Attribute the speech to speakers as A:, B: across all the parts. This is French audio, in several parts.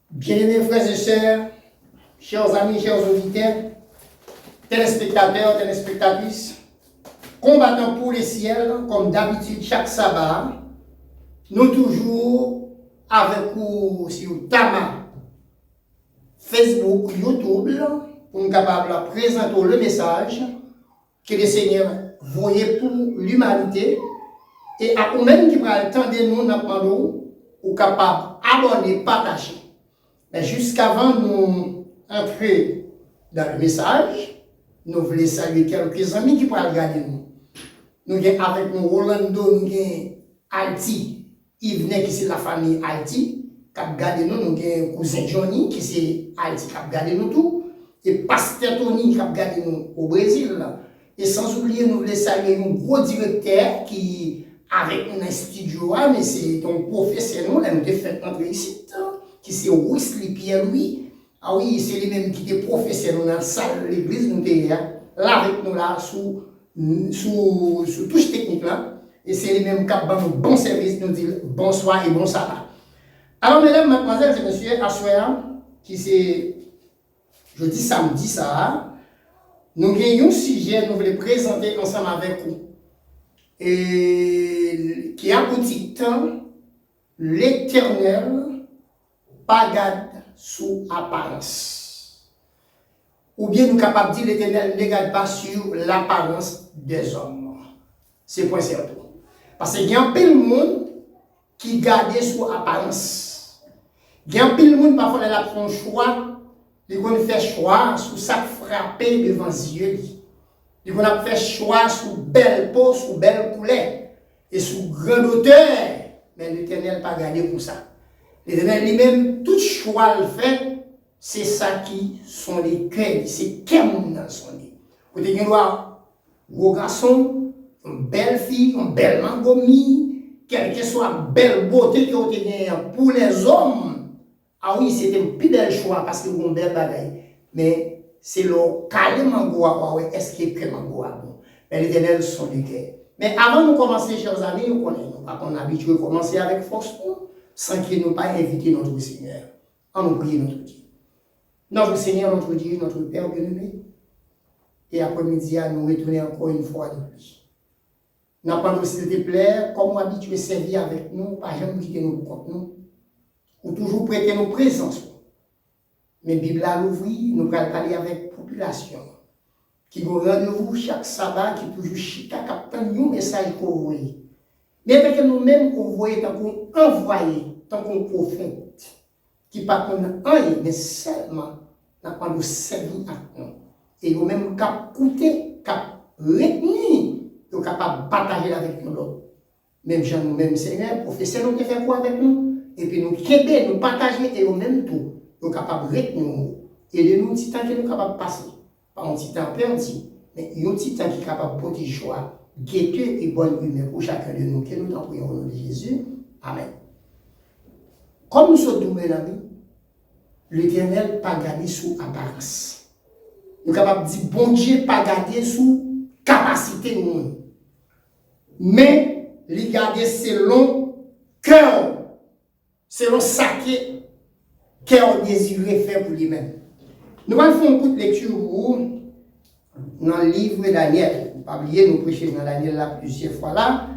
A: Bien-aimés frères et sœurs, chers amis, chers auditeurs, téléspectateurs, téléspectatrices, combattant pour les ciels, comme d'habitude chaque sabbat, nous toujours avec vous sur Tama, Facebook, YouTube, pour nous capables de présenter le message que le Seigneur voyait pour l'humanité et à vous-même qui prend le temps de nous, nous ou capable d'abonner, partager. Mais jusqu'avant de nous entrer dans le message, nous voulons saluer quelques amis qui pourraient regarder nous. Nous avons avec nous Rolando, nous avons Alti, Yves qui c'est la famille Alti, qui a regardé nous, nous avons cousin Johnny qui c'est Alti qui a regardé nous tout, et Pasteur Tony qui a regardé nous au Brésil. Et sans oublier, nous voulons saluer un gros directeur qui avec nous dans le studio, mais c'est un professeur, nous avons fait entrer ici, qui c'est Wesley Pierre-Louis. Ah oui, c'est lui-même qui était professeur dans la salle de l'église, nous sommes là avec nous là, sous touche technique là. Et c'est lui-même qui a fait un bon service, nous dit bonsoir et bon sabbat. Alors, mesdames, mademoiselles et messieurs, à soir, qui c'est, je dis samedi ça, nous avons un sujet, nous voulons présenter ensemble avec vous. Et qui a pour titre l'Éternel pas garde sous apparence. Ou bien nous capables de dire l'Éternel ne garde pas sur l'apparence des hommes. C'est point certain. Parce qu'il y a un peu de monde qui garde sous apparence. Il y a un peu de monde parfois il a fait un choix, il a fait choix sous ça frappé devant les yeux. Il a fait choix sous belle peau, sous belle couleur et sous grande hauteur. Mais l'Éternel pas gardé pour ça. L'Éternel lui-même, tout choix le fait, c'est ça qui sont les cœurs, c'est qu'un dans son lit. Vous avez un gros garçon, une belle fille, une belle mangomie, quelle que soit la belle beauté que vous avez pour les hommes. Ah oui, c'est un plus bel choix parce que vous avez une belle bagaille. Mais c'est le carrément goa, est-ce qu'il est vraiment goa bon. Mais l'Éternel sont les cœurs. Mais avant de commencer, chers amis, nous connaissons, on a habitué à commencer avec force, sans qu'il nous pas invité notre Seigneur. On nous prie notre Dieu. Notre Seigneur, notre Dieu, notre Père bien-aimé. Et après-midi, nous retourner encore une fois de plus. Nous apprenons, s'il te plaît, comme on habitué à servir avec nous, pas jamais quitter nous contre nous, ou toujours prêter nos présences. Mais la Bible a l'ouvert, nous allons parler avec la population qui nous rendez-vous chaque sabbat, qui toujours chita, qui a un message qu'on voit. Mais avec nous-mêmes, qu'on voit tant qu'on envoyé, tant qu'on prophète, qui ne pas rien, mais seulement dans nous servir à nous. Et nous-mêmes, qui a coûté, qui a retenu, nous capables de partager avec nous l'autre. Même Jean, nous-mêmes, Seigneur, professeur, nous fait quoi avec nous? Et puis nous québer, nous partager, et nous-mêmes tout. Nous sommes capables de retenir et de nous petit temps que nous sommes capables de passer. Pas un petit temps perdu, mais un petit temps qui est capable de porter joie, gaieté et bonne humeur pour chacun de nous. Que nous t'en prions au nom de Jésus. Amen. Comme nous sommes tous mes amis, l'Éternel pas gardé sous apparence. Nous sommes capables de dire, bon Dieu pas gardé sous capacité du monde. Mais, il garde selon cœur, selon ça qui cœur désiré faire pour lui-même. Nous allons faire une petite lecture dans le livre de Daniel. Vous ne pas oublier, nous prêchons dans Daniel là plusieurs fois là.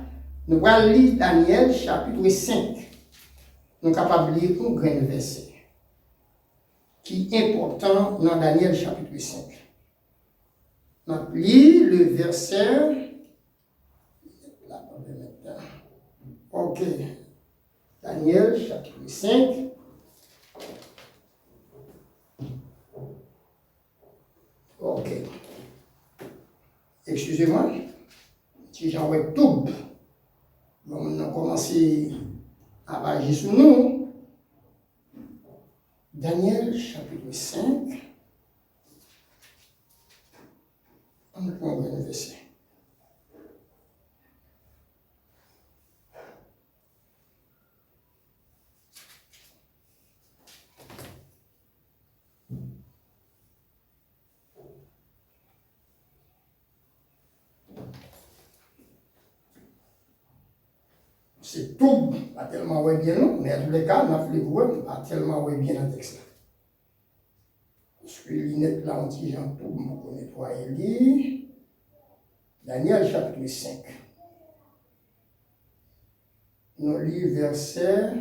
A: Nous allons lire Daniel chapitre 5. Nous sommes capables de lire un grand verset qui est important dans Daniel chapitre 5. Nous allons lire le verset. Ok. Daniel chapitre 5. Ok. Excusez-moi. Si j'en vois tout, on a commencé à agir sur nous. Daniel chapitre 5. On prend le verset. c'est tout, pas tellement ouais bien non, mais en tous les cas, on a fait le pas tellement ouais bien dans le texte là. Parce que les lunettes là, on dit j'en tout, on nettoyer. Daniel chapitre 5. Nous lisons verset.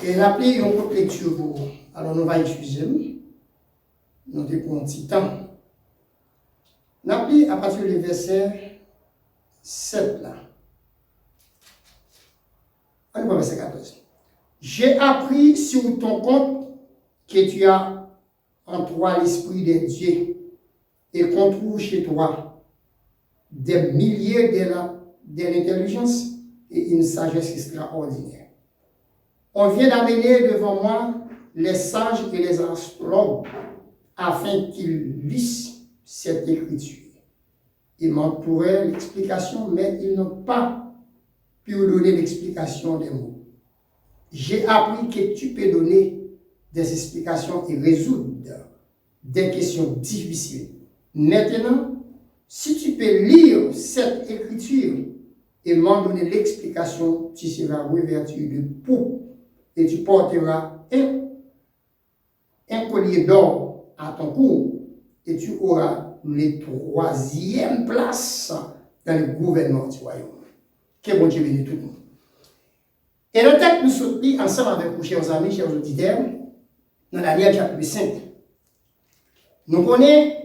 A: Et rappelez une autre lecture pour vous. Alors nous allons utiliser. Nous avons un petit temps. Rappelez à partir du verset 7 là. On va verset 14. J'ai appris sur ton compte que tu as en toi l'esprit de Dieu et qu'on trouve chez toi des milliers de l'intelligence et une sagesse extraordinaire. On vient d'amener devant moi les sages et les astrologues afin qu'ils lisent cette écriture. Ils m'entouraient l'explication, mais ils n'ont pas pu donner l'explication des mots. J'ai appris que tu peux donner des explications et résoudre des questions difficiles. Maintenant, si tu peux lire cette écriture et m'en donner l'explication, tu seras revêtu de peau et tu porteras un collier d'or à ton cou et tu auras les troisième place dans le gouvernement du royaume. Que bon Dieu bénisse tout le monde. Et le texte nous soutenons ensemble avec vous, chers amis, chers auditeurs, dans Daniel chapitre 5. Nous connaissons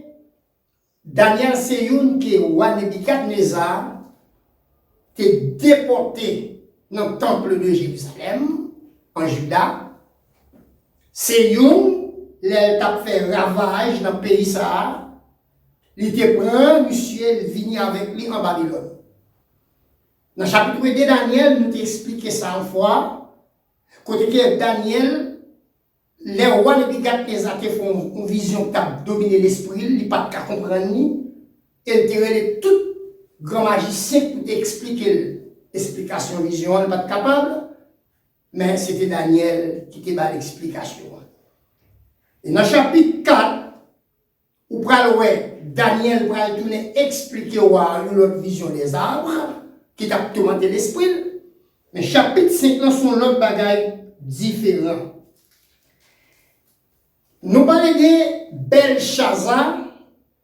A: Daniel Seyoun qui est roi Nebuchadnezzar, qui est déporté dans le temple de Jérusalem, en Juda. Seyoun, il a fait ravage dans le pays ça. Il était prêt, monsieur, il vient avec lui en Babylone. Dans le chapitre 2 de Daniel, nous t'expliquons ça une fois. Côté que Daniel, les rois Nebuchadnezzar qui font une vision qui a dominé l'esprit, il n'a pas de comprendre. Il dirait tout grand magicien pour t'expliquer l'explication vision, il n'est pas capable. Mais c'était Daniel qui t'a l'explication. Et dans le chapitre 4, où Daniel va tourner expliquer l'autre vision des arbres, qui t'a tourmenté l'esprit. Mais chapitre 5, là, sont l'autre bagaille différent. Nous parlons de Belshazzar,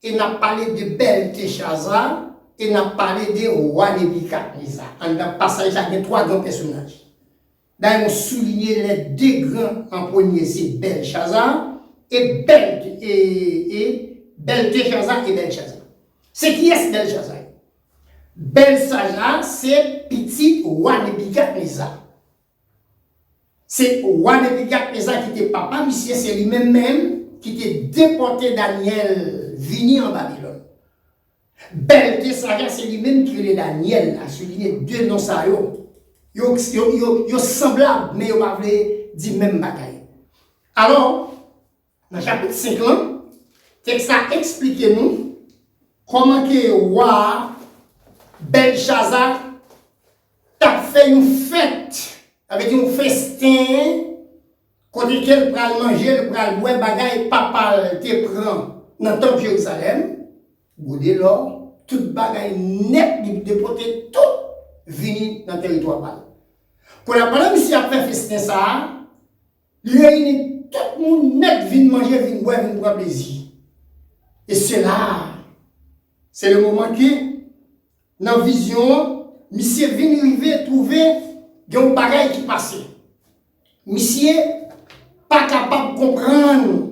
A: et nous parlé de Belteshazzar, et nous parlé de roi Nebuchadnezzar. En dans le passage, il y a trois grands personnages. D'ailleurs, on souligne les deux grands en premier, c'est Belshazzar, et Belteshazzar et Belshazzar. C'est qui est Belshazzar? Belshazzar, c'est petit roi Nebuchadnezzar. C'est roi Nebuchadnezzar qui était papa, monsieur, c'est lui-même qui était déporté Daniel, venu en Babylone. Belteshazzar, c'est lui-même qui est Daniel, a souligné deux noms ça. Yo semblable, mais yo pas dit même bataille. Alors, dans le chapitre 5, le texte a expliqué nous comment que roi Belshazzar a fait une fête avec un festin côté qu'elle pral manger, elle pral boire bagaille papa te prend dans le temple de Jérusalem. Goudé là, toute bagaille net de porter tout venu dans le territoire. Pour la parole, monsieur a fait festin ça, il réunit tout le monde net vient manger, vient boire, vient prendre plaisir. Et cela, c'est le moment que, dans la vision, monsieur vient arriver, trouver un pareil qui passait. Monsieur pas capable de comprendre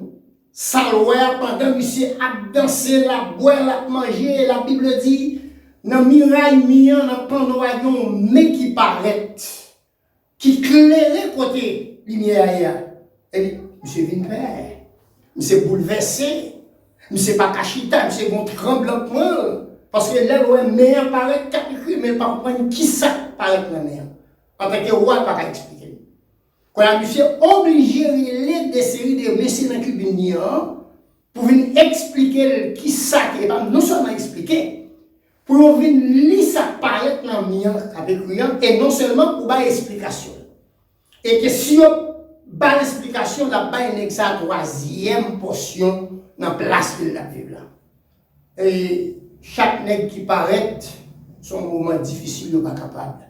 A: ça pendant monsieur a dansé, la boire, la manger, la Bible dit, dans miraille mian, dans panorayon, mais qui paraît, qui clairait côté lumière. Et dit, monsieur vient père, monsieur bouleversé, monsieur pas cachita, monsieur bon tremblement, parce que là, le meilleur paraît capicule, mais pas comprendre qui ça paraît le meilleur. En tant que roi, pas expliquer. Quand la monsieur obligé de lire des séries de messieurs dans Cubini pour venir expliquer qui ça qui est pas, non seulement expliquer, pour venir lire ça paraît dans le mien avec lui, et non seulement pour avoir explication. Et que si on Bas l'explication de la troisième portion dans la place de la Bible. Et chaque nègre qui paraît, son moment difficile, il n'est pas capable.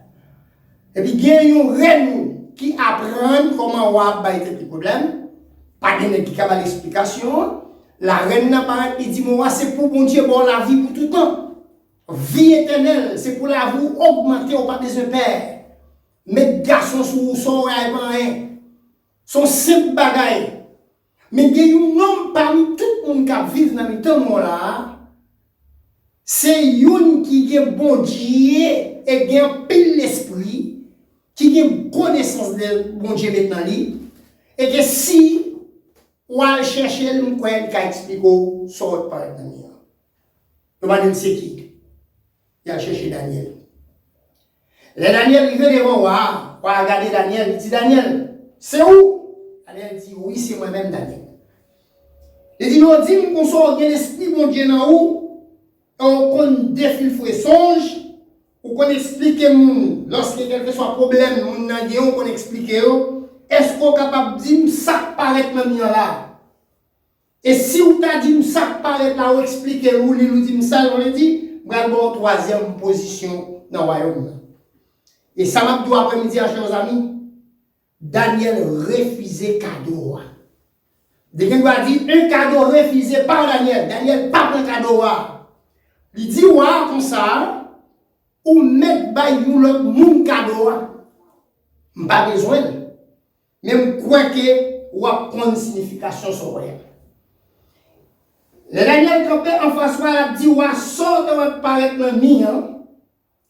A: Et puis, il y a une reine qui apprend comment on va battre les problèmes. Pas de nègre qui a l'explication. La reine n'a pas, il dit, moi, c'est pour bon Dieu, bon la vie pour tout le temps. Vie éternelle, c'est pour la vous augmenter au pas besoin de père. Mettre garçons sous son rien. Son simple bagaille. Mais il y a un homme parmi tout le monde qui vit dans le temps là. C'est une qui a bon Dieu et qui a pile l'esprit, qui a connaissance de bon Dieu maintenant. Et que si on va chercher le moyen qui explique sur par exemple. Le madame c'est qui? Il a cherché Daniel. Le Daniel, il veut devant moi. On va regarder Daniel. Il dit Daniel, c'est où? Daniel dit oui, c'est moi-même Daniel. Il dit non, dis-moi qu'on soit bien l'esprit, mon Dieu, dans où? On connaît défile fouet songe. Ou qu'on explique, lorsque quelque soit problème, on qu'on explique. Est-ce qu'on est capable de dire ça paraît même là? Et si on t'a dit ça paraît là, on explique, ou lui dit ça, on lui dit, on va avoir troisième position dans le royaume. Et ça m'a dit après-midi, chers amis, Daniel refusait cadeau. Daniel a dit un cadeau refusé par Daniel. Daniel pas un cadeau. Il dit ouais comme ça, ou mettre bail l'autre mon cadeau. Pas besoin. Même quoi que ou a prendre signification sur rien. Le Daniel campé en face a dit ouais sort de paraître dans mien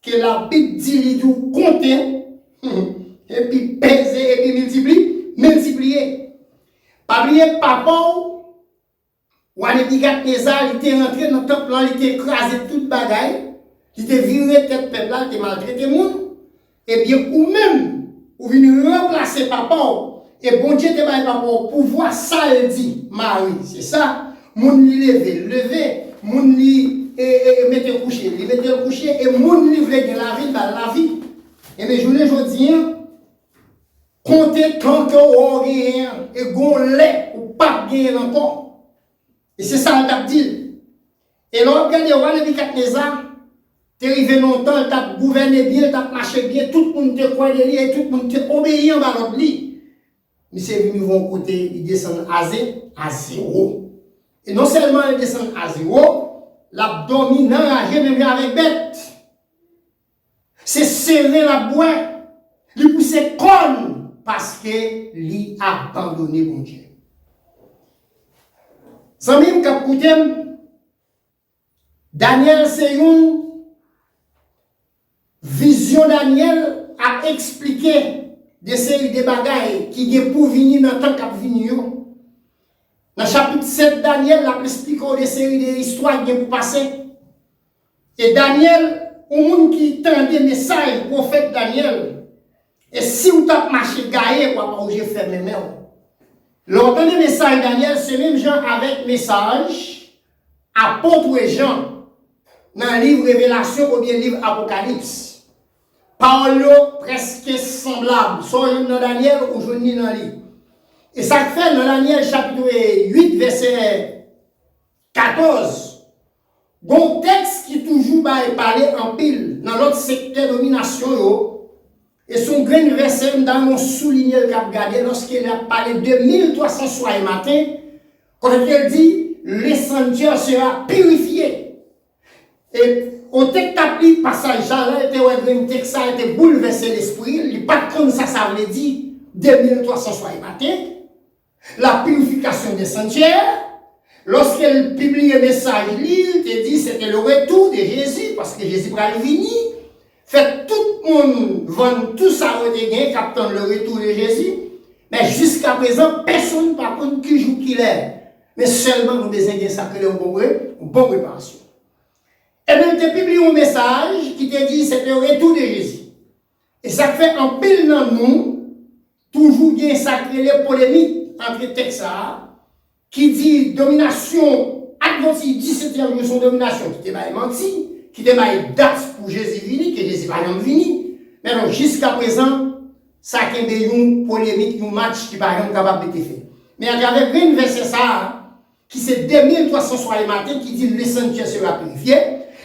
A: que la Bible dit il dit compter et puis peser et puis multiplier. Pas oublier papa ou Nebuchadnezzar il était rentré dans le temple là, il était écrasé toute bagaille, il était viré tête peuple là, il était maltraité monde. Et bien ou même ou venir remplacer papa et bon Dieu te bail papa pour voir ça il dit Marie, c'est ça. Moun li lever, moun li mettre coucher, li mettre coucher et moun li vle la vie dans la vie. Et bien je dis compter tant que on rien et gon lait ou pas gagner encore. Et c'est ça on dit. Et là regardez roi Nebuchadnezzar, t'es arrivé longtemps, t'as gouverné bien, t'as marché bien, tout le monde te croit de lui et tout le monde te obéit en bas de lui. Mais c'est venu vont côté, il descend à zéro. Et non seulement il descend à zéro, l'abdomen enragé même avec bête. C'est serrer la boîte, lui pousser conne parce que lui a abandonné mon Dieu. Samim Kapkoutem, Daniel c'est une vision Daniel a expliqué des séries de bagailles qui est pour venir dans le temps qu'a venir. Dans le chapitre 7, Daniel a expliqué des séries d'histoires qui sont passées. Et Daniel, au monde qui tend des messages, prophète Daniel, et si vous avez marché gaillé, vous n'avez pas fait mes mains. L'autre des messages Daniel, c'est même Jean avec message, apôtre et Jean, dans le livre Révélation ou bien le livre Apocalypse. Parole presque semblable, soit dans Daniel ou dans le livre. Et ça fait dans Daniel chapitre 8, verset 14, bon texte qui toujours parler en pile dans l'autre secteur de domination, et son grand verset dans mon souligné le cap gardé lorsqu'il a parlé de 1300 soirs et matin, quand il dit le sanctuaire sera purifié. Et au texte appli passage là, était un texte ça a été bouleversé l'esprit, il pas comme ça veut dire 2300 soirs et matin. La purification des sanctuaires, lorsqu'elle publie un message, il te dit c'était le retour de Jésus, parce que Jésus va venir. Fait tout le monde vend tout ça au dégât, captant le retour de Jésus. Mais jusqu'à présent, personne par contre qui joue qu'il est. Mais seulement nous désignons ça que le bon préparation. Et bien, tu publie un message qui te dit c'est le retour de Jésus. Et ça fait en pile dans nous, toujours bien sacré les polémiques entre textes qui dit domination, adventiste 17e jour son domination, qui te menti, qui te date pour Jésus vini, que Jésus va venir. Mais donc jusqu'à présent, ça qui est une polémique, un match qui par exemple capable de faire. Mais à travers une verset ça, qui c'est 2300 soirs le matin, qui dit le sanctuaire sera purifié,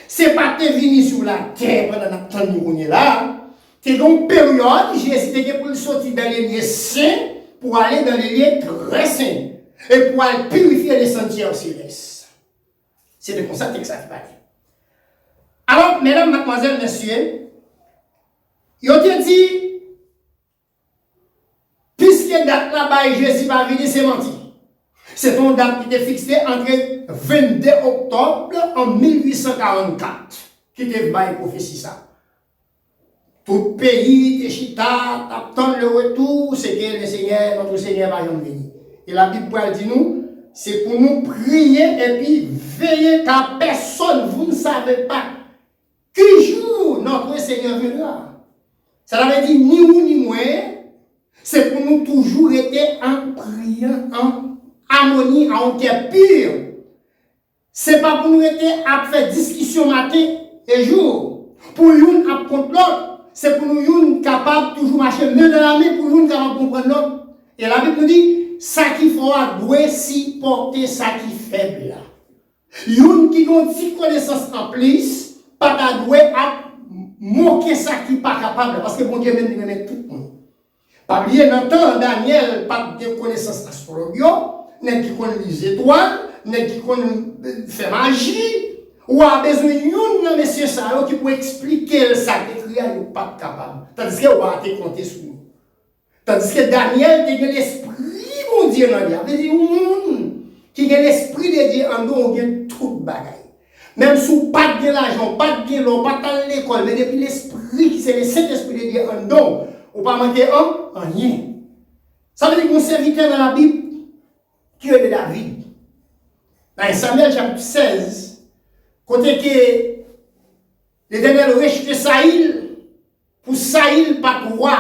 A: c'est pas te venir sur la terre pendant le temps de nous là. C'est donc période, j'ai décidé pour sortir dans les lieux saints, pour aller dans les lieux très saints, et pour aller purifier les sentiers célestes. C'est de comme ça que ça qui parle. Alors, mesdames, mademoiselles, messieurs, il a dit, puisque date là-bas, Jésus va venir, c'est menti. C'est une date qui était fixée entre 22 octobre en 1844, qui était la prophétie ça. Tout pays, Téchita, attend le retour, c'est que le Seigneur, notre Seigneur va venir. Et la Bible dit nous, c'est pour nous prier et puis veiller car personne, vous ne savez pas, que jour notre Seigneur viendra. Ça veut dire ni vous ni moi, c'est pour nous toujours être en priant, en harmonie, en cœur pur. C'est pas pour nous être à faire discussion matin et jour, pour l'une à contre l'autre. C'est pour nous capables toujours marcher mieux dans la main pour nous capables comprendre l'autre. Et la Bible nous dit, ça qui fera doit si porter ça qui faible là. Youn qui ont une connaissance en plus, pas doit à moquer ça qui pas capable parce que bon Dieu même il met tout le monde. Pas oublier dans temps Daniel pas de connaissance astrologie, n'est qui connaît les étoiles, n'est qui connaît faire magie. Ou a besoin d'un monsieur ça qui peut expliquer ça que il n'est pas capable. Tandis que on va te compter sur nous. Tandis que Daniel a l'esprit, mon Dieu, dans lui. Il dit, qui a l'esprit de Dieu en nous, on gagne tout le bagaille. Même si on pas de l'argent, pas de l'eau, pas de l'école, mais depuis l'esprit, qui c'est le Saint-Esprit de Dieu en nous, on ne pas manquer en rien. Ça veut dire qu'on serviteur dans la Bible, qui est de David. Dans Samuel chapitre 16, côté que l'Éternel rejetait Saïl, pour Saïl pas roi,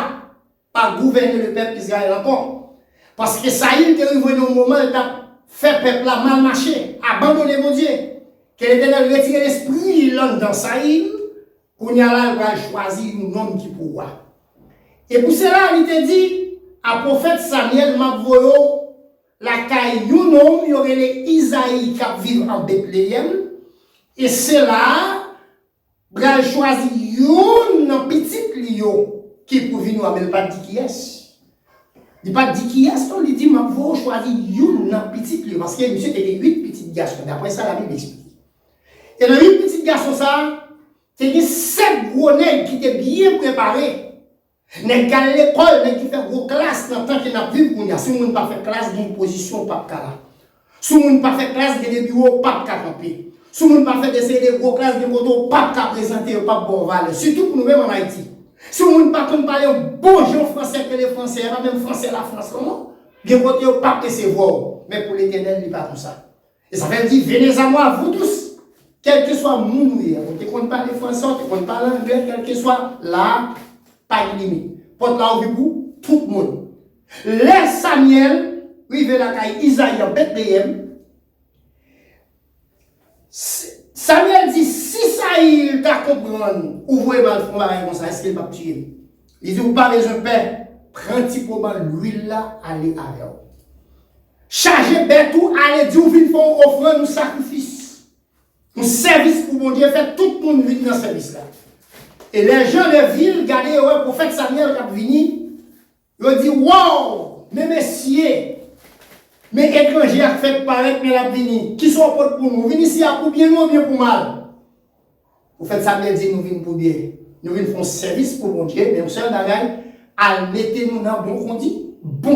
A: pas gouverner le peuple d'Israël encore. Parce que Saïl est arrivé au moment où il a fait le peuple là mal marcher, abandonner mon Dieu. Que l'Éternel retire l'esprit dans Saïl, pour y aller, il va choisir un homme qui pour roi. Et pour cela, il te dit, à prophète Samuel m'a voyé la caille, un homme, il y aurait les Isaïe qui vivent en Bethléem. Et c'est là, il a choisi un petit lion qui pour venir nous amener, pas dit qui est. Il n'a pas dit qui est, il dit, je vais choisir un petit lion. Parce que monsieur était 8 petits garçons. D'après ça, la Bible explique. Et dans 8 petits garçons, ça, c'est 7 gros nègres qui étaient bien préparés. Nègres qui à l'école, nègres qui fait gros classe dans le temps qu'il n'a plus pour nous. Si on n'a pas fait classe, il y a une position, pas de là. Si on n'a pas fait classe, il y a des bureaux, pas de camper. Si on n'a pas fait des gros classes de moto, pas de présenter, pas de bon valeur. Surtout pour nous-mêmes en Haïti. Si on n'a pas parler bonjour français que les Français, pas même français la France, comment? Bien côté, pas que c'est voir. Mais pour l'Éternel, il n'est pas comme ça. Et ça veut dire, venez à moi, vous tous. Quel que soit mon nous, on ne compte pas les Français, on ne compte pas l'anglais, quel que soit là, pas de limite. Porte là où vous, tout le monde. Laisse Samuel, rive la caille Isaïe en Bethléem. Samuel dit, si Saïl t'a compris, ouvrez mal fond comme ça, est-ce qu'il va tuer? Il dit, vous pas besoin de paix, prends typiquement l'huile là, allez avec vous. Chargez bête tout, allez dire, vous venez faire une offrande, un sacrifice. Un service pour mon Dieu, faites tout le monde venir dans ce service là. Et les gens de ville, regardez, le prophète Samuel qui est venu, ils ont dit, wow, mais messieurs, mais étrangers a fait paraître que la vini, qui sont pour nous, venez ici pour bien nous ou bien pour mal. Vous faites ça, dit nous venons pour bien. Nous venons faire un service pour mon Dieu, mais on seul bagaille, à mettre nous dans bonnes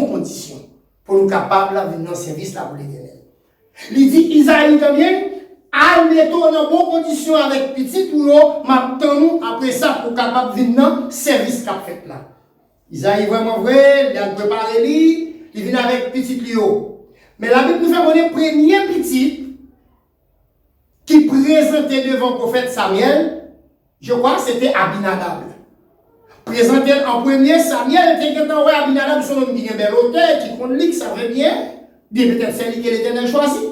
A: conditions, pour nous capables de venir dans le service là pour l'Éternel. Il dit Isaïe bien, à mettre nous dans bonnes conditions avec petit pour nous, maintenant après ça pour capable de venir dans le service qu'a fait là. Isaïe vraiment vrai, il a préparé lui, il vient avec petit Lio. Mais la Bible nous fait voir le premier petit qui présentait devant le prophète Samuel, je crois que c'était Abinadab. Présenté en premier, Samuel était content, ouais, Abinadab, son homme qui est bel auteur, qui compte lui, ça veut bien, peut-être c'est lui que l'Éternel choisit.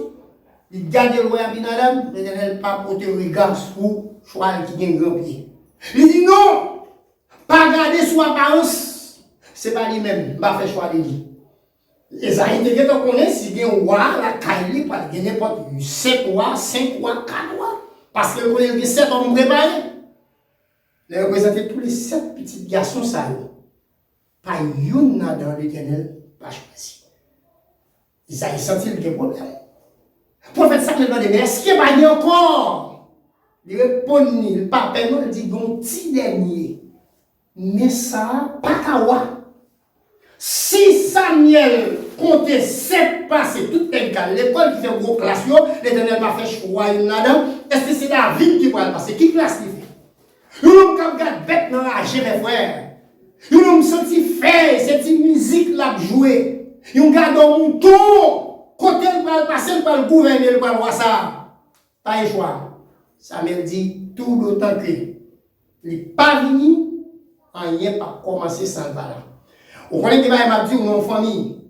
A: Il garde le roi Abinadab, l'Éternel pas porter regard sur choix qui a un grand pied. Il dit non, pas garder son apparence. c'est pas lui-même, va faire choix de lui. Les Haïtiens qui connaissent, si bien roi, la Kaili, pas de n'importe 7 rois, 5 rois, 4 rois. Parce que vous avez 7 hommes préparés. Les représenter tous les 7 petits garçons, ça pas une dans l'Éternel, pas choisi. Ils ont senti le problème. Le prophète Samuel m'a dit, mais est-ce qu'il n'y a pas encore? Il répond, le papa, il dit, bon, petit dernier. Mais ça, pas kawa. Si Samuel comptait 7 passés, tout tel cas, l'école qui fait gros classe, l'Éternel m'a fait choix là-dedans, est-ce que c'est David qui va le passer? Qui classe il fait? Nous avons regardé bête dans la mes frères. Nous avons senti faire cette musique là jouer. Nous avons mon tour. Côté le va passer par le gouvernement, le voir ça. Pas un choix. Samuel dit tout d'autant que il n'est pas venu, rien pas commencer sans le ballon. Vous connaissez que m'a dit ou en famille,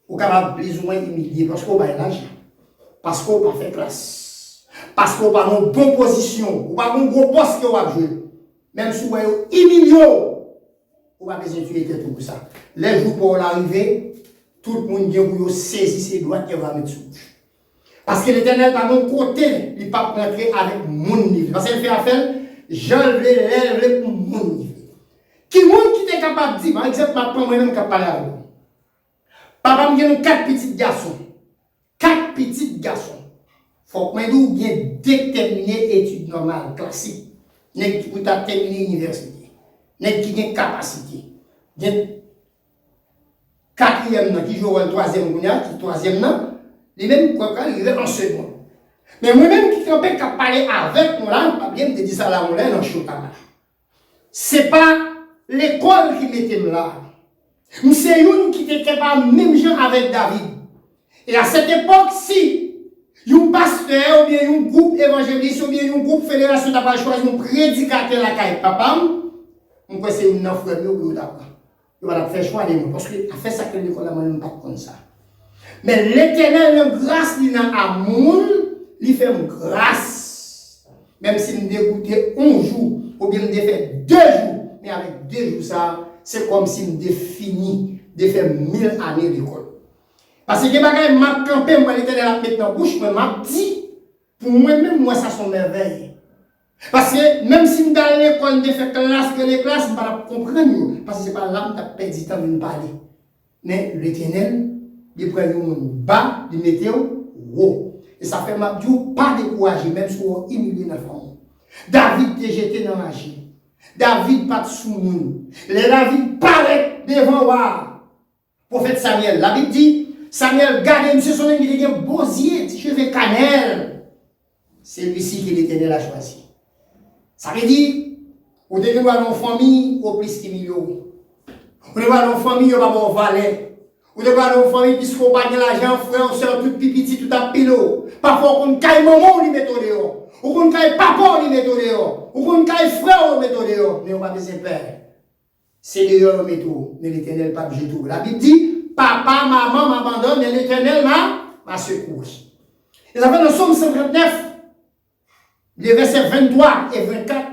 A: vous capable plus ou moins humilier parce qu'on va l'argent, parce qu'on va faire classe, parce qu'on va dans une bonne position, ou pas un gros poste que vous avez joué. Même si vous avez humilié, vous va besoin de tuer tout pour ça. Les jours pour l'arrivée, tout le monde vient pour saisir ses droits et va mettre sous. Parce que l'Éternel, par mon côté, il ne peut pas rentrer avec mon niveau. Parce qu'il fait affaire, j'enlève les pour mon niveau. Qui monde qui est capable de dire, par exemple, ma prends moi-même qui parle avec vous. Papa me dit 4 petits garçons. 4 petits garçons. Il faut que nous bien déterminer études normales, classiques. N'est qui peut terminer l'université. N'est qui a une capacité. Quatrième qui joue le troisième, qui troisième nan, les mêmes quoi il est en second. Mais moi-même qui campais qui parler avec moi là, pas bien de dire ça là, on est dans Chotama. C'est pas l'école qui mettait là. C'est une qui était capable même gens avec David. Et à cette époque, si un pasteur ou bien un groupe évangéliste ou bien un groupe fédération n'a pas choisi un prédicateur la caille papa, on peut c'est une offre de ou d'accord. Il va faire choix de nous parce qu'il a fait ça que l'école n'a même pas comme ça. Mais l'Éternel, grâce, il a amour, il fait une grâce. Même s'il me dégoûtait 11 jours, ou bien il me fait 2 jours, mais avec 2 jours, ça, c'est comme s'il me fini de faire 1000 années d'école. Parce que je m'a campé, moi, l'Éternel a mis dans la bouche, mais m'a dit, pour moi-même, moi, ça sont merveilles. Parce que même si je suis à l'école, je fais classe, je ne vais pas comprendre, parce que ce n'est pas là que tu as perdu du temps de parler. Mais l'Éternel, il prend le monde bas, il met haut. Et ça fait ma Dieu pas décourager, même si on humilié dans la famille. David est jeté dans la vie. David pas de sous-monde. Les David paraît devant moi. Prophète Samuel, la Bible dit, Samuel, gardez monsieur son ami, il a un beau yeux, cheveux cannelle. C'est lui-ci que l'Éternel a choisi. Ça veut dire, vous devez voir nos familles au plus de millions. Vous devez voir nos familles au bas valet. Vous devez voir nos familles qui se accompagnent l'argent, frère, soeur, tout pipiti, tout à pilo. Parfois, on caille maman, on y met au dehors. Ou on caille papa, on y met au dehors. Ou on caille frère, on y met au dehors. Mais on va besoin de père. C'est dehors, on met tout. Mais l'Éternel pas obligé tout. La Bible dit, papa, maman m'abandonne, mais l'Éternel m'a secouru. Et ça fait dans Somme 59, les versets 23 et 24,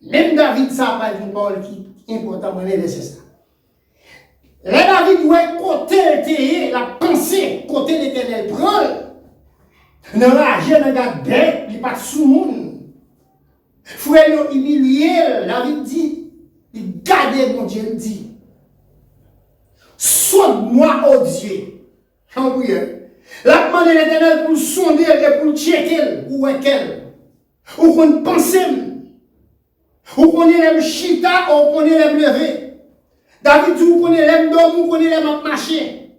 A: même David, ça pas une parole qui est importante, mais laissez ça. Là, David doit côté la pensée, côté l'Éternel prend. Dans la jeune gars bête, il pas de sous-monde. Frère, il humilié, David dit, il garde mon Dieu, il dit, sauve-moi, oh Dieu. En prière. La demande de l'Éternel pour sonder et pour checker, où est qu'elle. Ou qu'on pense, ou qu'on est les chita, ou qu'on est les lever. David dit, ou qu'on est les dormir, ou qu'on est les marcher.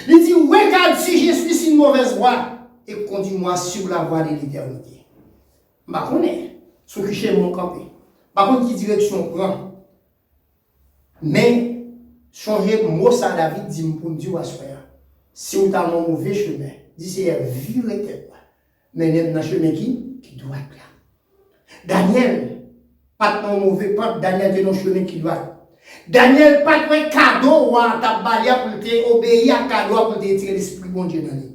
A: Il dit, regarde si je suis sur une mauvaise voie, et conduis-moi sur la voie de l'éternité. Je connais, ce que chez mon campé. Par contre, qui direction prend. Mais, changer mot ça, David dit, pour me dire, si vous avez un mauvais chemin, dit, c'est virer tête. Mais il y a un chemin qui doit être là. Daniel, pas de mauvais pas, Daniel est dans le chemin qui doit être. Daniel, pas de cadeau ou un tabalia pour te obéir à cadeau pour te tirer l'esprit bon Dieu dans lui.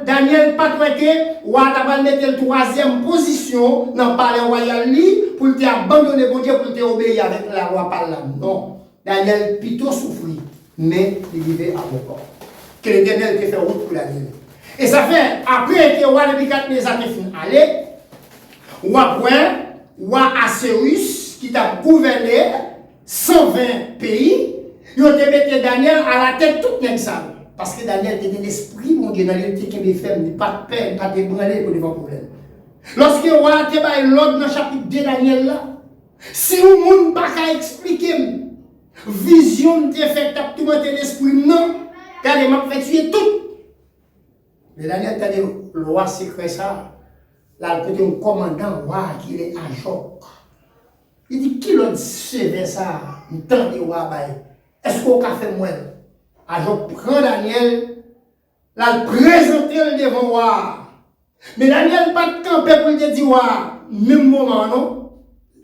A: Daniel, pas de que ou un tabalia mettre le 3e position dans le palais royal pour te abandonner bon Dieu pour te obéir avec la roi par là. Non. Daniel plutôt souffrit, mais il vivait à bon port. Que l'Éternel te fait route pour Daniel. Et ça fait, après que roi Nebuchadnezzar te fin aller, roi Assuérus, qui t'a gouverné 120 pays, il a mis Daniel à la tête toute l'examen. Parce que Daniel était l'esprit, mon Dieu, Daniel était qu'un ferme, pas de peine, pas de branler pour devant problème. Lorsque le roi a été l'ordre dans le chapitre 2 Daniel là, si le monde n'a pas expliquer, vision de fait, tout l'esprit, non, car il m'a fait tuer tout. Mais Daniel t'a dit, le roi secret ça, là, il un commandant roi qui est à Joc. Il dit, qui l'a dit ça, il tente de roi, est-ce qu'on a fait moi? À Joc prend Daniel, là, il présente le devant le roi. Mais Daniel pas de camper pour lui dire, roi, même moment, non?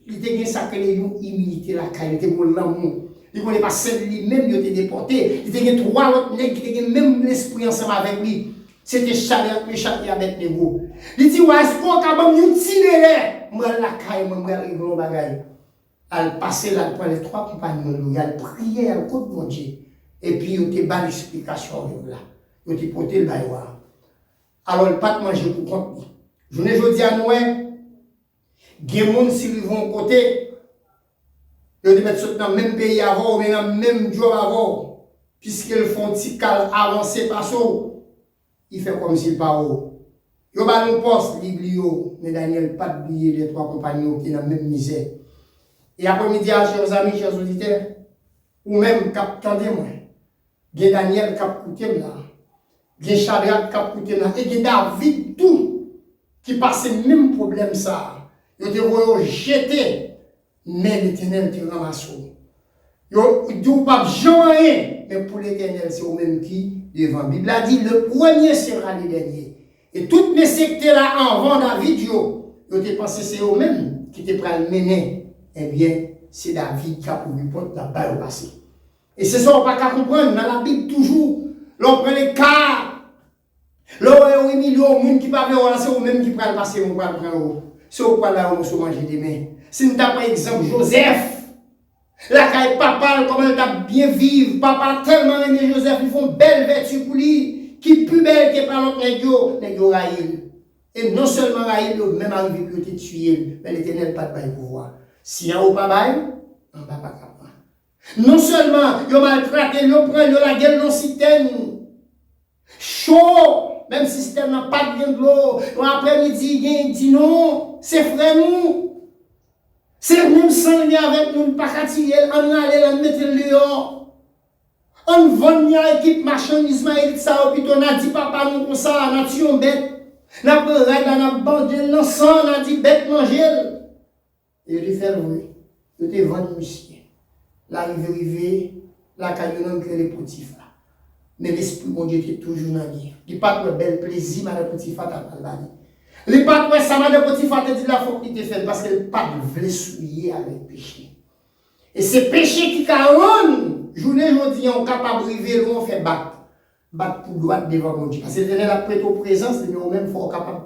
A: Il était sacré une humilité, la qualité pour l'amour. Il ne connaît pas celle lui-même, il était déporté. Il était trois autres nègres qui étaient même l'esprit ensemble avec lui. C'était Shadrach, Meshach et Abednego. Il dit, ouais, est-ce qu'on a un tirer? Moi, la caille, moi, je vais bagaille. Elle passait là, pour les trois compagnons, elle priait, elle compte mon Dieu. Et puis, il était bas l'explication là. Il était porté le bailloir. Alors, il pas de manger pour compte. Je ne dis à nous, il y a des gens qui vont côté, ils vont mettre dans le même pays avant, mais dans le même job avant, puisqu'ils font un petit cal avancé par ça. Il fait comme s'il pas haut. Il y a un poste, l'Iglio, mais Daniel, pas de billet, les trois compagnons qui sont dans la même misère. Et après-midi, chers amis, chers auditeurs, ou même, attendez-moi, il y a Daniel qui a coûté là, il y a Shadrach qui a coûté là, et il y a David tout, qui passe le même problème ça. Il a été jeté, mais l'Éternel te ramasse. Il dit pas jamais, mais pour l'Éternel, c'est au même qui devant. La Bible a dit, le premier sera le dernier. Et toutes mes secteurs là, avant David, ils ont pensé c'est eux-mêmes qui te prennent mener. Eh bien, c'est David qui a pour lui prendre la balle au passé. Et c'est ça qu'on ne peut pas comprendre. Dans la Bible, toujours, l'on prend les cas. L'on est 8 millions de monde qui parlent, c'est eux-mêmes qui prennent le passé, on va prendre. C'est au point là où on se mange demain. Si nous avons par exemple Joseph, la caille papa, comment elle a bien vivre, papa tellement aimé Joseph, ils font belle vertu pour lui, qui plus belle que par l'autre nègre Raïl. Et non seulement Raïl, même arrivé pour te tuer, mais l'Éternel pas de bail pouvoir. Si en haut pas bail, on va pas capable. Non seulement, ils ont maltraité, ils ont pris la gueule dans le système. Chaud, même si le système n'a pas de l'eau, après-midi, il dit non, c'est frère nous. C'est même sanguin avec nous, pas qu'à tirer, on allait, on mettre le dehors. On vend une équipe marchandise, ça, puis on a dit papa nous comme ça, on a tué une bête. On a pris on a bandé le sang, on a dit bête manger. Et il fait oui, il te vend monsieur. Là, il veut arriver, la camion que les Potiphar. Mais l'esprit, mon Dieu, était toujours dans lui. Il n'y a pas de bel plaisir, madame Potiphar, dans le bani. Il n'y a pas de ça, madame Potiphar, te dit la faute qu'il te fait, parce qu'elle n'a pas de voulait souiller avec péché. Et c'est péché qui caronne. Journée, aujourd'hui, on est capable de arriver, on fait battre. Battre pour droite devant mon Dieu. Parce que l'Éternel a prêté aux présence, mais nous-mêmes, il faut être capable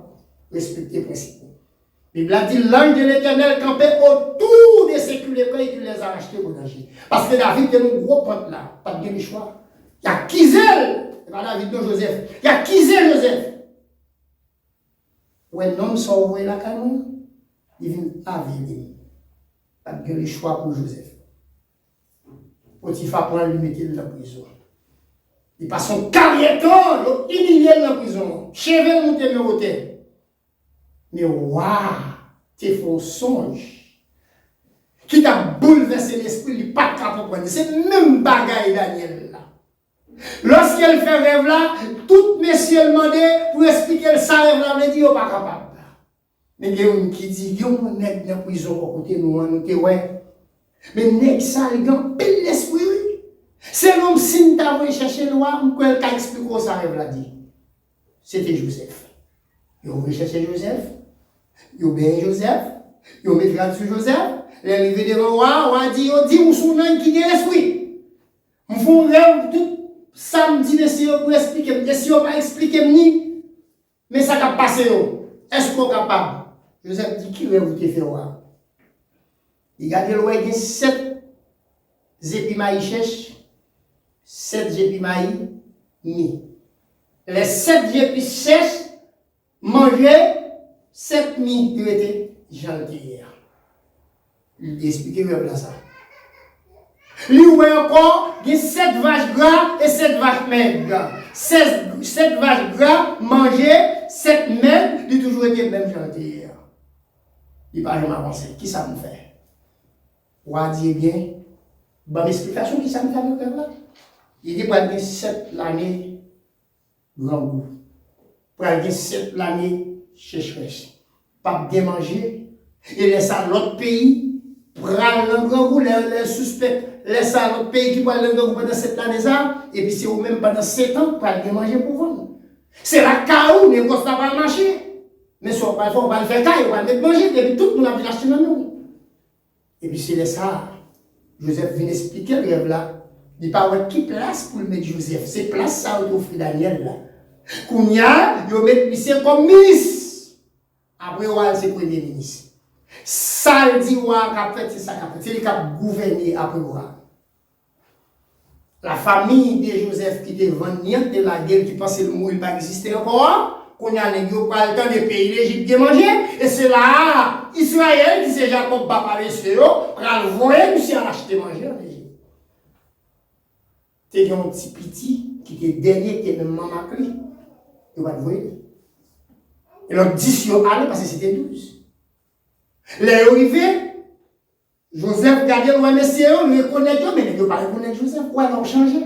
A: de respecter les principes. La Bible a dit l'ange de l'Éternel campait autour de ces culés et qu'il les a rachetés pour nager. Parce que David était un gros pote là, pas de bien choix. Il y a Kizel, c'est pas David de Joseph. Il y a Kizel Joseph. Où un homme sauve la canon, il vient à vivre. Pas de bien choix pour Joseph. Potiphar prend lui mettre dans la prison. Il passe son carrière temps, il humilié dans la prison. Chevel monté dans l'hôtel. Mais waouh, tu fais un songe qui t'a bouleversé l'esprit, il n'est pas capable de comprendre. C'est le même bagaille Daniel là. Lorsqu'elle fait rêve là, tout messieurs demandaient pour expliquer ça rêve là, elle dit oh pas capable. Mais il y a un qui dit, il y a un nègre dans la prison pour côté nous, nous te ouais. Mais nègre ça, il y a un pile l'esprit. C'est l'homme si t'as voulu chercher loi, ou qu'elle t'a expliqué ça rêve là dit. C'était Joseph. Ils ont chercher Joseph. Ils ont bien Joseph. Ils ont mis sur Joseph. Ils sont arrivés devant moi. On a dit, où sont les qui ont l'esprit. Ils font rêve tout samedi, messieurs, pour expliquer. Messieurs, pas expliquer ni. Mais ça va passer. Est-ce qu'on est capable? Joseph dit, qui rêve vous te faire voir? Il a dit, il y a 7 Zépimaï chèche, 7 Zépimaï mi. Les 7 Zépi chèche, manger 7 mi qui étaient gentils. Il explique là ça. Lui ou encore, il y a 7 vaches gras et 7 vaches maigres. 7 vaches gras, manger, 7 maigres, il a toujours été même gentil. Il n'a pas jamais avancé. Qui ça me fait? Ou a dit bien, bonne explication, qui ça me fait là? Il dit pour aller 7 l'année grand goût. Pour aller 7 l'année sécheresse. Pas bien manger. Et laisse à l'autre pays, prendre le grand goût, les suspects, laisse à l'autre pays qui prend le grand goût pendant 7 années ça, et puis c'est au même pendant 7 ans, pour aller manger pour vendre. C'est la caou, mais on ne va pas marcher. Mais si on va le faire caille, on va le manger, et puis tout le monde a bien acheté dans nous. Et puis c'est ça, Joseph vient expliquer le rêve là. Il n'y a pas qui place pour le mettre Joseph. C'est place ça où offre Daniel là. Kounia, il met monsieur comme ministre. Après, c'est premier ministre. Ça le dit, c'est ça qu'a fait. C'est lui qui a gouverné après. La famille de Joseph qui était vendue de la guerre, qui pensait que le mot pas exister encore. Qu'on a pas le temps de payer l'Égypte de manger, et c'est là, Israël, qui c'est Jacob, papa, monsieur, pour le voir, monsieur, a acheté manger en Égypte. C'est un petit petit qui était derrière, qui était même maman clé. Il va le voir. Et l'autre 10 yo allé parce que c'était 12. Les arrivés, Joseph regardait le monsieur, il reconnaît, mais il ne pas reconnaître Joseph. Ouais, l'ont changé.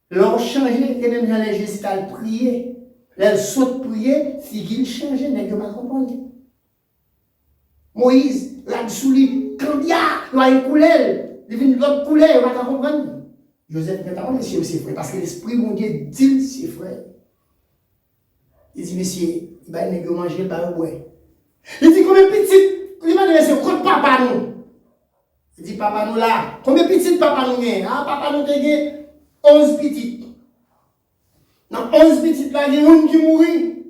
A: L'ont changé, et même dans les Jésus, ils prié. Les saute prier, figure changer, n'est pas comprendre. Moïse, là-dessous, Candia, il a une couleur, il vient de l'autre couleur, il va pas comprendre. Joseph n'est pas monsieur, c'est vrai, parce que l'esprit, mon Dieu, dit, c'est vrai. Il dit, monsieur, il va manger par le bois. Il dit, combien de petites, il va dire, monsieur, compte papa nous. Il dit, papa nous là, combien de petites papa nous gagne? Ah, papa nous gagne 11 petites. Dans 11 petites là, il y a une qui mourit.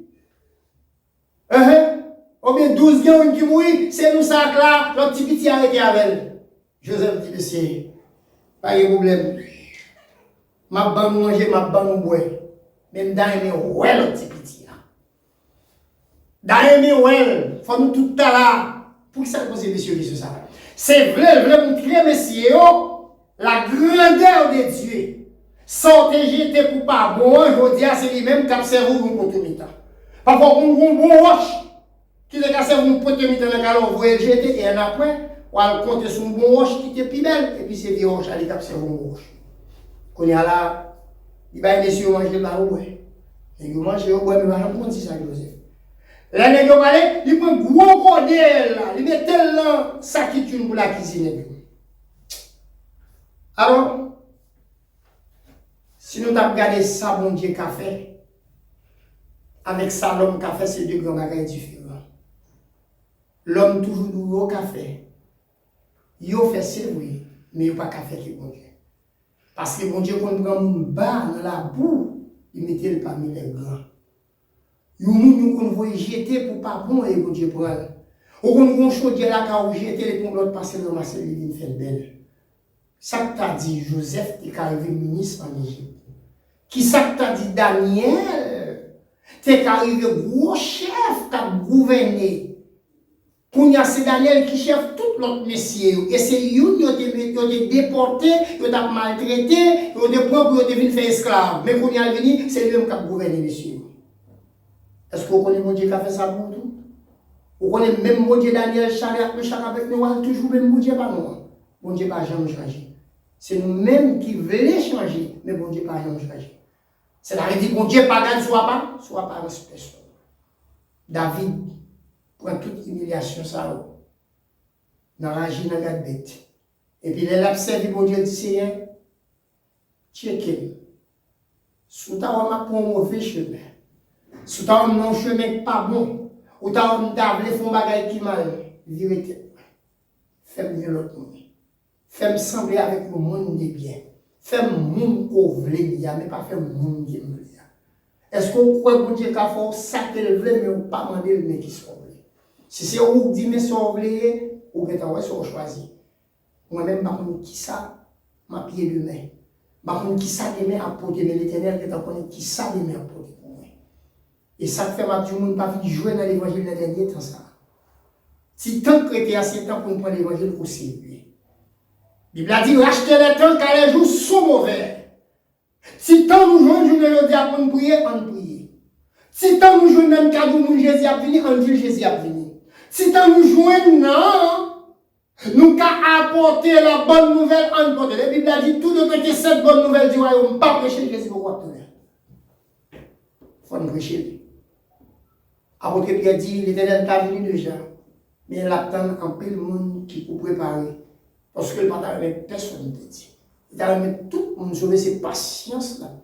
A: Ou bien 12 il y a une qui mourit, c'est nous ça là, notre petit petit arrêté avec elle. Joseph dit, monsieur, pas de problème. Ma banque manger, ma banque boire. Même dans les ouais, le petit petit là. Dans les ouais, faut nous tout à là. Pour que ça pose monsieur qui ça? C'est vrai, montrer monsieur, la grandeur de Dieu. Sortez jeté pour pas bon, je dis c'est lui-même qui a servi pour un potemita. Parfois, on a un bon roche qui a servi pour un potemita dans le cas où vous voyez jeter, et après, on va compter sur un bon roche qui était plus belle, et puis c'est vieux roche, qui a servi un bon roche. Quand il y a là, il va essayer de manger là au bois. Et il mange au bois, mais il va répondre si ça, Joseph. Là, il va aller, il prend un gros cordel là, il met tellement ça qui tue pour la cuisine. Alors, si nous avons regardé ça, bon Dieu, qu'a fait, avec ça, l'homme qu'a fait, c'est deux grands bagages différents. L'homme toujours nouveau qu'a fait. Il fait c'est vrai, mais il n'a pas qu'à faire que bon Dieu. Parce que bon Dieu, quand on prend un bas dans la boue, il mettait le parmi les grands. Il y a qu'on voit jeter pour pas bon et bon Dieu prend. Ou qu'on chose là quand on jeter pour l'autre passer dans ma cellule, il fait belle. Ça que t'a dit Joseph, qui est arrivé ministre en Égypte. Qui ça que t'a dit Daniel, t'es arrivé gros chef qui a gouverné. Pour y a c'est Daniel qui chef tout l'autre messieurs. Et c'est lui qui a été déporté, qui a maltraité, qui a été propre, qui a été fait esclave. Mais quand il est venu, c'est lui qui a gouverné, messieurs. Est-ce que vous connaissez mon Dieu qui a fait ça pour tout? Vous connaissez même mon Dieu Daniel, Charles avec nous, toujours même mon Dieu pas nous. Mon Dieu n'a jamais changé. C'est nous-mêmes qui voulons changer, mais bon Dieu n'a jamais changé. C'est-à-dire que bon Dieu pas gagné, soit pas respect. David prend toute humiliation ça dans la gîte, dans la bête. Et puis il a observé bon Dieu dit Seigneur, check-le. Sous ta homme pour un mauvais chemin. Sous ta homme non chemin pas bon. Ou ta homme d'able font bagaille qui mal. Vérité. Fais mieux l'autre monde. Fais-moi sembler avec le monde de bien. Fais-moi monde qu'on veut bien, mais pas faire monde qui me bien. Est-ce qu'on croit que Dieu a fait ça qu'elle veut, mais on ne peut pas demander le mec qui soit voulu. Si c'est vous qui dit, mais soit voulu, ou que tu as choisi. Moi-même, je ne sais pas qui ça. ma pied de main. Par contre, qui ça les met à porter, mais l'Éternel qui t'en qui ça les met à porter pour moi. Et ça fait ma tout le monde pas venir jouer dans l'évangile dans dernier temps ça. Si tant que tu es assez temps pour prendre l'évangile au sérieux. La Bible a dit rachetez les temps car les jours sont mauvais. Si tant nous jouons journée le dia pour nous prier, on prie. Si tant nous jouons même cadeau mon Jésus a venu, on dit Jésus a venu. Si tant nous jouons non, nous qu'à apporter la bonne nouvelle en porte. La Bible a dit tout le temps que cette bonne nouvelle du royaume pas prêcher Jésus pour quoi tenir. Faut nous prêcher. Apôtre Pierre dit l'Éternel t'a venu déjà. Mais il attend un peu le monde qui peut préparer. Parce que le partage avec personne ne dit. Il a mis tout le monde sauver ses patience là-dedans.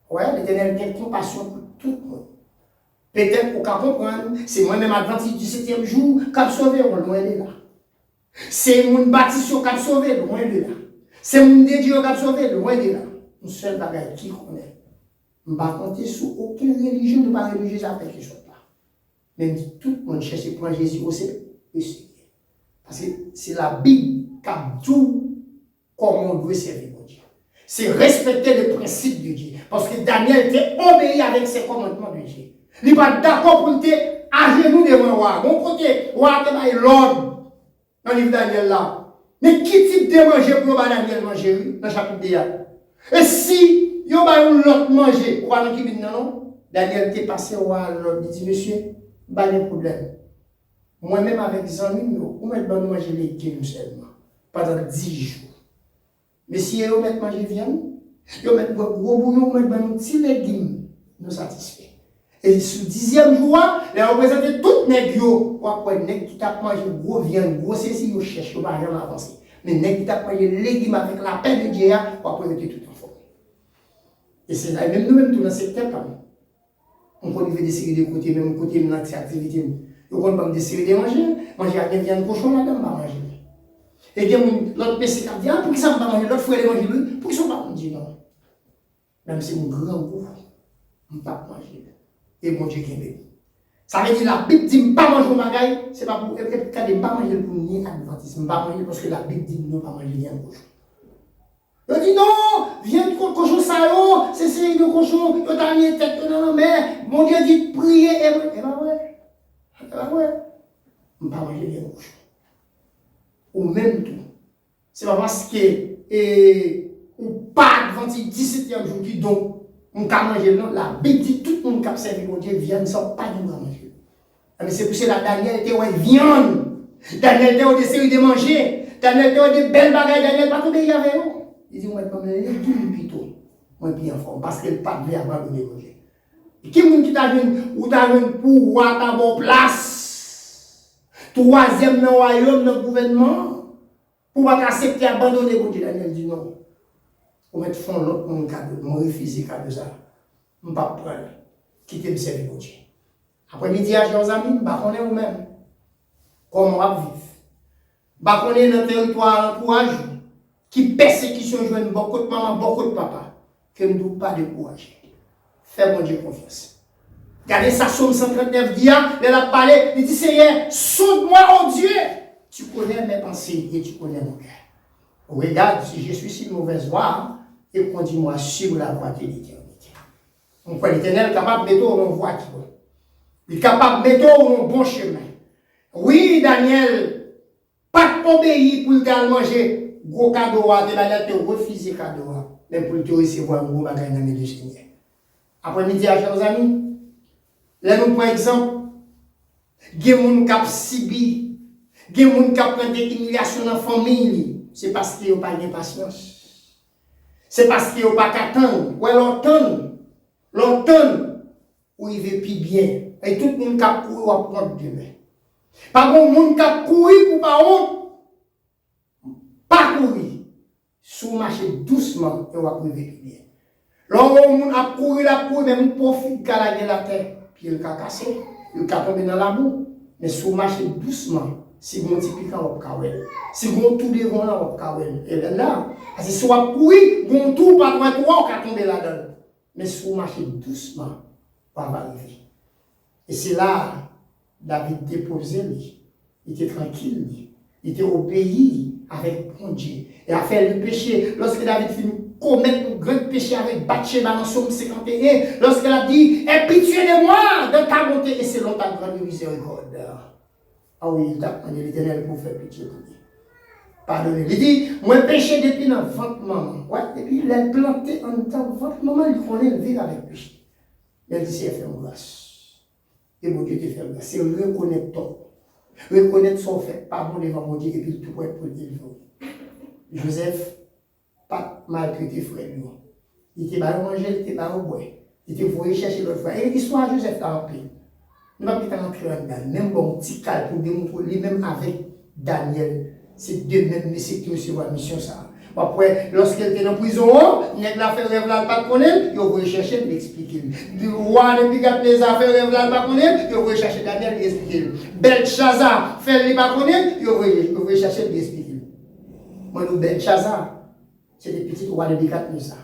A: Ouais, l'Éternel a compassion pour tout le monde. Peut-être qu'on peut comprendre, c'est moi-même Adventiste du 7e jour qui a sauvé, on loin de là. C'est mon bâtisseur qui a sauvé, loin de là. C'est mon dédié qui a sauvé, loin de là. Une seule bagaille qui connaît. Je ne vais pas compter sur aucune religion, de pas religieuse avec les choses là. Même si tout le monde cherche à prendre Jésus au sérieux. Parce que c'est la Bible qui a dit comment on doit servir Dieu. C'est respecter les principes de Dieu. Parce que Daniel était obéi avec ses commandements de Dieu. Il n'est pas d'accord pour être à genoux devant le roi. Mon côté, roi te l'ordre dans le livre Daniel là. Mais qui type de manger pour Daniel manger dans le chapitre 2? Et si il y a l'autre manger, roi qui dit non, Daniel était passé au roi, il dit monsieur, pas de problème. Moi-même avec des amis, on met manger les légumes seulement pendant 10 jours. Mais si on met manger viande, on met gros bouillon, on met des petits légumes, nous satisfait. Et sur le 10e jour, les représentants toutes les nègres, après les qui t'a mangé gros viande, gros ceci, ils cherchent, ils ne vont jamais avancer. Mais les qui t'a mangé les légumes avec la paix de Dieu, on va présenter tout en forme. Et c'est là, même nous-mêmes, tout dans ce secteur, on peut faire des séries de côtés, même côté de notre activité. On peut pas me décider de manger à des viandes cochon là-dedans, on va manger. Et bien, l'autre PC qui dit, ah, pour qui ça ne va pas manger, l'autre frère manger, pour qui ça ne va pas manger, non. Même si c'est un grand goût, on ne va pas manger. Et bon Dieu qui est. Ça veut dire la Bible dit, je ne pas manger au magaï, c'est pas pour, quand je ne pas manger pour ni adventiste, je ne pas manger parce que la Bible dit, non, pas manger viande cochon. Il dit, non, viande cochon, ça c'est série de cochon, il t'a mis tête, non, mais mon Dieu dit, prier, et bien, ouais. Ouais, on ne peut pas manger bien cochon. Ou même tout. C'est pas parce que ou pas adventiste 17e jour qui donc on peut manger non. La Bible dit tout le monde qui a servi mon Dieu viande sans pas du tout manger. Mais c'est pour cela que Daniel était ouais viande. Daniel était des séries de manger. Daniel était des belles bagages. Daniel pas tout pays avec eux. Il dit moi pas me légumes plutôt. Moi bien en forme parce qu'elle pas de abandonner manger. Qui moun qui t'a venu ou t'a venu pour roi ta bonne place. Troisième dans le royaume, dans le gouvernement, pour pas accepter abandonner mon Dieu. Daniel dit non. Pour mettre fond l'autre mon cadeau, mon refusé cadeau ça. Je ne vais pas prendre. Quitter me servir mon Dieu. Après-midi, chers amis, je ne sais vous-même. Comment on va vivre. Je ne sais dans le territoire encouragé. Qui persécution joue beaucoup de maman, beaucoup de papa. Que ne doute pas de courage. Fais mon Dieu confiance. Regardez ça, Somme 139 dit, elle a parlé, il dit Seigneur, sonde-moi, oh Dieu. Tu connais mes pensées et tu connais mon cœur. Regarde si je suis si mauvaise voie et conduis-moi sur la voie de l'éternité. On peut l'Éternel capable de mettre au voie qui va. Il est capable de mettre au bon chemin. Oui, Daniel, pas obéir pour le manger gros cadeau, de manière de refuser cadeau, mais pour te recevoir un gros bagage dans le Seigneur. Après-midi, chers amis, là nous prenons exemple, il y a des gens qui ont subi, il y a des gens qui ont pris des humiliations dans la famille, c'est parce qu'ils n'ont pas de patience. C'est parce qu'ils n'ont pas qu'attendre. Ou l'automne, où il veut plus bien. Et tout le monde qui a couru à prendre demain. Par contre, le monde qui a couru pour pas honte, pas courir. Sous marcher doucement, et on va courir plus bien. L'homme a couru, même profite de la terre, puis il a cassé, il a tombé dans la boue. Mais si vous marchez doucement, si vous typiquement vous kawel, si vous tout devant là vous kawel, et là, parce que si vous couru, vous tout pas loin toi, vous tomber là-dedans. Mais si vous marchez doucement, vous va arriver. Et c'est là, David déposé lui, il était tranquille, Il était au pays avec bon Dieu. Et a fait le péché. Lorsque David finit commettre un grand péché avec Bathsheba dans Somme 51, lorsqu'elle a dit, aie pitié de moi de ta bonté et selon ta grande miséricorde. Ah oui, il a demandé l'Éternel pour faire pitié pour lui. Pardonnez. Il dit, moi péché depuis dans votre maman. Ouais, depuis il a planté en temps votre maman, il connaît le vivre avec péché. Il dit, c'est faire grâce. Et mon Dieu te fait grâce. C'est reconnaître ton. Reconnaître son fait. Pardon devant mon Dieu et puis tout pour être pour le délivrer. Joseph, pas maltraité frère. Il était pas manger, il était pas boire. Il était voué chercher l'autre frère. Et l'histoire de Joseph a rempli. Nous ne pouvons pas entrer là-dedans. Même bon petit calme pour démontrer lui-même avec Daniel. C'est deux mêmes messieurs qui ont reçu la mission ça. Après, lorsqu'elle était en prison, il a fait rêve là, pas connaître, il a chercher de l'expliquer. Du roi Nebuchadnezzar fait rêve là, pas connaître, il a chercher Daniel de l'expliquer. Belshazzar fait le pas connaître, il a chercher de l'expliquer. Moi, nous, Belshazzar, c'était petit roi Nebuchadnezzar.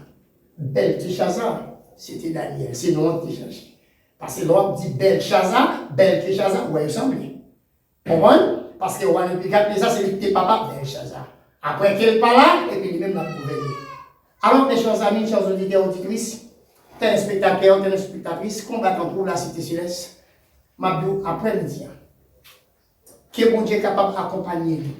A: Belteshazzar, c'était Daniel. C'est nous qui cherchons. Parce que l'autre dit Belshazzar, ouais, il semble. Comprenez? Parce que le roi Nebuchadnezzar, c'est le papa Belshazzar. Après qu'elle parle là, et puis lui-même l'a gouverné. Alors, mes chers amis, chers auditeurs, auditrices, téléspectateurs, téléspectatrices, combattants pour la cité céleste, Mabdou, après-midi, que bon Dieu est capable d'accompagner nous.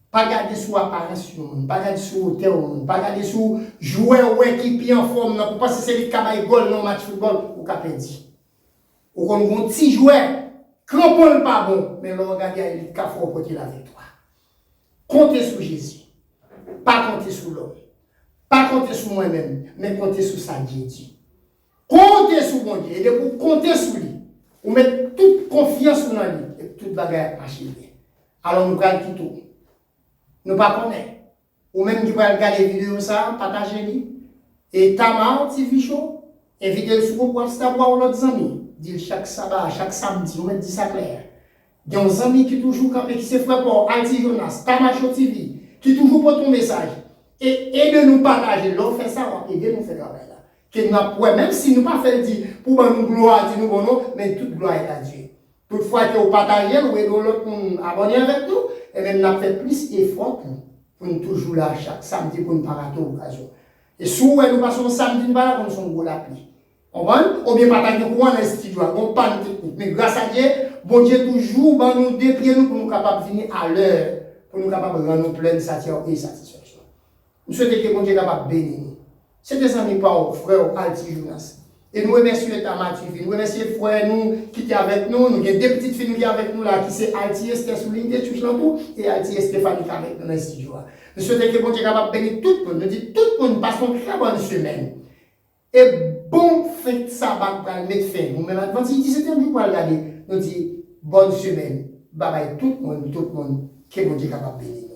A: Pas garder sous apparence, pas garder sous hauteur, pas garder sous joueur ou équipe en forme, pour pas c'est celui qui a goal dans le match football, ou qui a perdu. Ou qu'on a un petit joueur, crampon pas bon, mais le regard il a fort pour la victoire. Comptez sur Jésus. Pas compter sur l'homme. Pas compter sur moi-même, mais compter sur sa Dieu. Comptez sur mon Dieu. Et de vous compter sur lui. Vous mettez toute confiance dans lui. Et toute bagarre marche bien. Alors nous allons quitter. Nous ne connaissons pas. Ou même qui va regarder les vidéos, ça, partagez-les. Et Tamar, TV Show, invitez-le sur le WhatsApp ou l'autre ami. Dit chaque sabbat, chaque samedi, vous mettez ça clair. Il y a des amis qui toujours campé, qui se frère pour Alti Jonas, Tamacho TV, qui toujours pour ton message. Et aidez-nous partager. L'on fait ça, aidez-nous faire travail là. Que nous avons, même si nous ne pas fait dire pour nous gloire, dire nous bon nom, mais toute gloire est à Dieu. Toutefois que vous partagez, nous aidons l'autre pour abonner avec nous, et même nous avons fait plus d'efforts pour nous toujours là chaque samedi pour nous pas rater l'occasion. Et souvent, nous passons samedi, nous pas là, nous sommes gros la pluie. Ou bien partager pour un studio, on panne technique. Mais grâce à Dieu, bon Dieu toujours ben, nous déplier nous pour nous capables de venir à l'heure, pour nous capables de rendre pleine satisfaction. Nous souhaitons que bon Dieu capable de bénir nous. C'est des amis par frère Alti Jonas. Et nous remercions ta Mathieu, nous remercions les frères nous qui étaient avec nous, nous avons deux petites filles qui sont avec nous là, qui sont Alti Esther Souligne de Touche-Lantou et Alti Stéphanie qui est avec nous dans le studio. Nous souhaitons que bon Dieu capable de bénir tout le monde. Nous disons tout le monde passe une très bonne semaine. Et bon fête sabbat pour le mettre fin. Nous-mêmes, avant 17 jours pour regarder, nous disons bonne semaine. Bye bye tout le monde, que bon Dieu est capable de bénir.